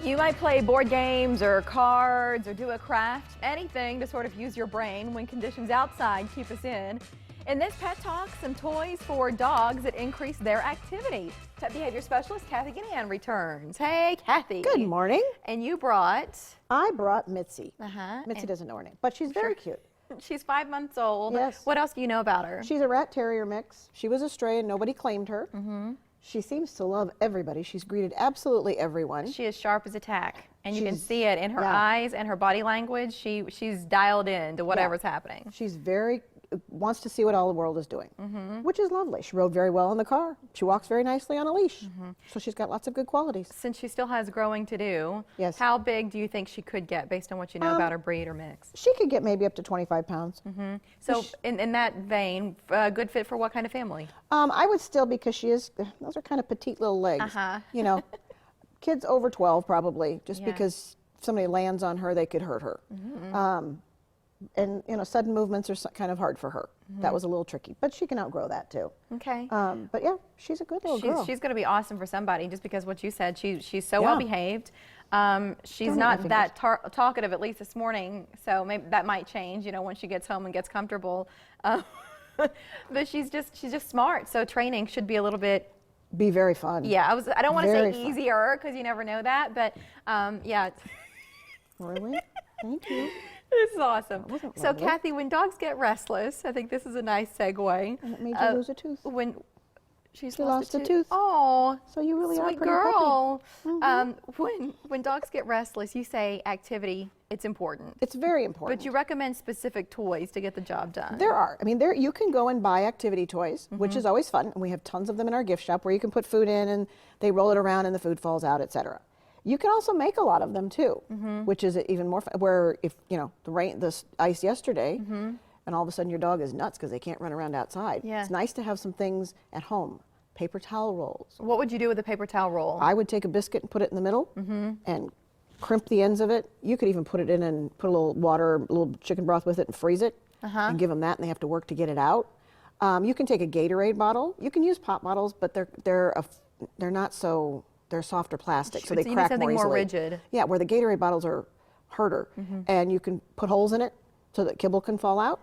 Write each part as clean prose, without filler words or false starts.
You might play board games or cards or do a craft, anything to sort of use your brain when conditions outside keep us in. In this Pet Talk, some toys for dogs that increase their activity. Pet behavior specialist Kathy Ginian returns. Hey, Kathy. Good morning. And you brought? I brought Mitzi. Mitzi and doesn't know her name, but she's very cute. She's 5 months old. Yes. What else do you know about her? She's a rat terrier mix. She was a stray and nobody claimed her. She seems to love everybody. She's greeted absolutely everyone. She is sharp as a tack, and you can see it in her eyes and her body language. She's dialed in to whatever's happening. She's wants to see what all the world is doing, which is lovely. She rode very well in the car. She walks very nicely on a leash. So she's got lots of good qualities. Since she still has growing to do, yes. How big do you think she could get based on what you know about her breed or mix? She could get maybe up to 25 pounds. So in that vein, a good fit for what kind of family? I would still, because those are kind of petite little legs. You know, kids over 12 probably, just because if somebody lands on her, they could hurt her. And you know, sudden movements are kind of hard for her. That was a little tricky, but she can outgrow that too. Okay. But yeah, she's a good little girl. She's going to be awesome for somebody, just because what you said, she's so well behaved. She's not that talkative, at least this morning. So maybe that might change, you know, when she gets home and gets comfortable. But she's just smart. So training should be a little bit. Be very fun. Yeah, I don't want to say easier, because you never know that, but yeah. Really? Thank you. This is awesome. So, Kathy, when dogs get restless, I think this is a nice segue. And it made you lose a tooth. When she lost a tooth. Oh, so you really are a sweet pretty girl. When dogs get restless, you say activity. It's important. It's very important. But you recommend specific toys to get the job done. There are. I mean, you can go and buy activity toys, which is always fun. And we have tons of them in our gift shop where you can put food in and they roll it around and the food falls out, etc. You can also make a lot of them too, which is even more fun. Where if, you know, the ice yesterday, and all of a sudden your dog is nuts because they can't run around outside. It's nice to have some things at home. Paper towel rolls. What would you do with a paper towel roll? I would take a biscuit and put it in the middle and crimp the ends of it. You could even put it in and put a little water, a little chicken broth with it and freeze it and give them that, and they have to work to get it out. You can take a Gatorade bottle. You can use pop bottles, but they're not so. They're softer plastic, so they crack more easily. You need something more rigid. Yeah, where the Gatorade bottles are harder. And you can put holes in it so that kibble can fall out,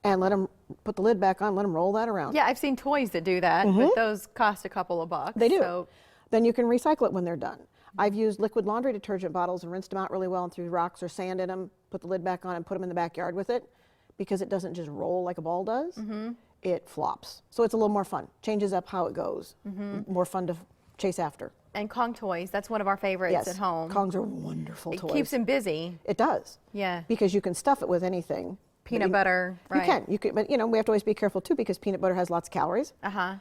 and let them put the lid back on, let them roll that around. Yeah, I've seen toys that do that, but those cost a couple of bucks. They do. So. Then you can recycle it when they're done. I've used liquid laundry detergent bottles and rinsed them out really well and threw rocks or sand in them, put the lid back on and put them in the backyard with it, because it doesn't just roll like a ball does. It flops. So it's a little more fun. Changes up how it goes. More fun to chase after. And Kong toys, that's one of our favorites at home. Kongs are wonderful toys. It keeps him busy. It does. Yeah. Because you can stuff it with anything. Peanut butter, right. You can, but you know, we have to always be careful too, because peanut butter has lots of calories. I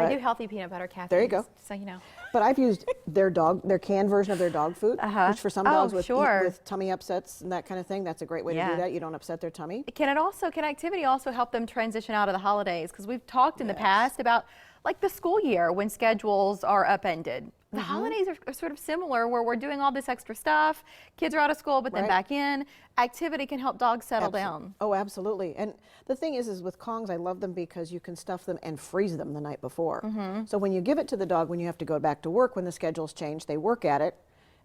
do healthy peanut butter, Kathy. There you go. So you know. But I've used their canned version of their dog food, which for some dogs with tummy upsets and that kind of thing, that's a great way to do that. You don't upset their tummy. Can activity also help them transition out of the holidays? Because we've talked in the past about like the school year when schedules are upended. The holidays are sort of similar, where we're doing all this extra stuff. Kids are out of school, but then back in. Activity can help dogs settle down. Oh, absolutely. And the thing is with Kongs, I love them because you can stuff them and freeze them the night before. So when you give it to the dog, when you have to go back to work, when the schedules change, they work at it,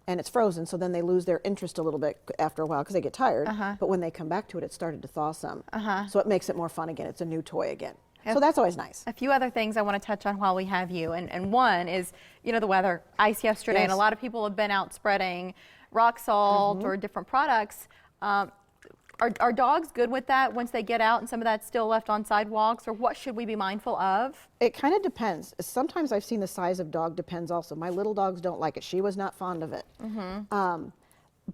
and it's frozen, so then they lose their interest a little bit after a while because they get tired. But when they come back to it, it started to thaw some. So it makes it more fun again. It's a new toy again. So that's always nice. A few other things I want to touch on while we have you, and one is, you know, the weather. Ice yesterday, and a lot of people have been out spreading rock salt or different products. Are dogs good with that once they get out and some of that's still left on sidewalks, or what should we be mindful of? It kind of depends. Sometimes I've seen the size of dog depends also. My little dogs don't like it. She was not fond of it.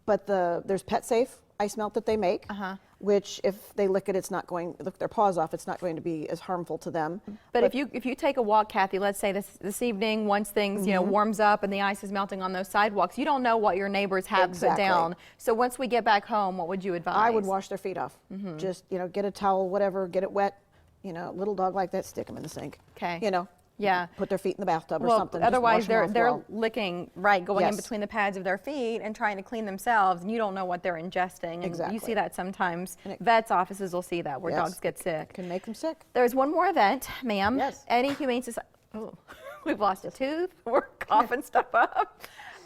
But there's Pet Safe ice melt that they make, which if they lick their paws off, it's not going to be as harmful to them. But if you take a walk, Kathy, let's say this evening, once things warms up and the ice is melting on those sidewalks, you don't know what your neighbors have put down. So once we get back home, what would you advise? I would wash their feet off. Just, you know, get a towel, whatever, get it wet. You know, little dog like that, stick them in the sink. Okay. You know. Yeah. Put their feet in the bathtub or something. Otherwise they're licking, going in between the pads of their feet and trying to clean themselves, and you don't know what they're ingesting. And you see that sometimes. Vets' offices will see that, where dogs get sick. Can make them sick. There's one more event, ma'am. Yes. Any Humane Society. Oh, we've lost a tooth. We're coughing stuff up.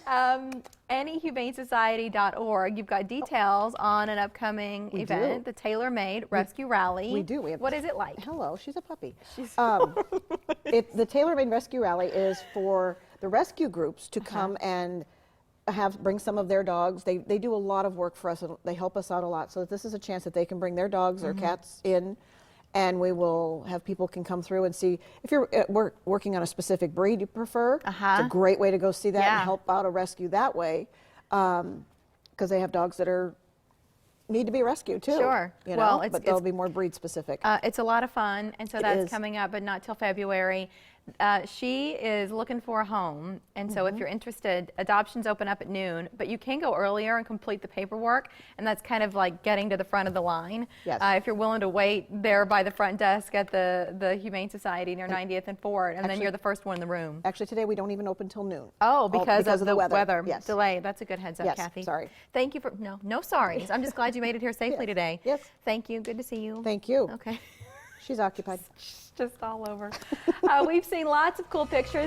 AnyHumaneSociety.org. You've got details on an upcoming event, the Tailor Made Rescue Rally. We do. What is it like? Hello, she's a puppy. The Tailor Made Rescue Rally is for the rescue groups to come and bring some of their dogs. They do a lot of work for us. And they help us out a lot. So this is a chance that they can bring their dogs or cats in, and we will have people can come through and see if you're working on a specific breed you prefer. It's a great way to go see that and help out a rescue that way, because they have dogs that need to be rescued too. Sure. You know, but they'll be more breed specific. It's a lot of fun, and so that's coming up, but not till February. She is looking for a home, and so if you're interested, adoptions open up at noon, but you can go earlier and complete the paperwork, and that's kind of like getting to the front of the line. Yes. If you're willing to wait there by the front desk at the Humane Society near 90th and Ford, and then you're the first one in the room. Actually, today we don't even open till noon. Oh, because of the weather yes. delay. That's a good heads up, Yes, Kathy. sorry. Thank you for, no sorries. I'm just glad you made it here safely today. Yes. Thank you. Good to see you. Thank you. Okay. She's occupied. Just all over. We've seen lots of cool pictures.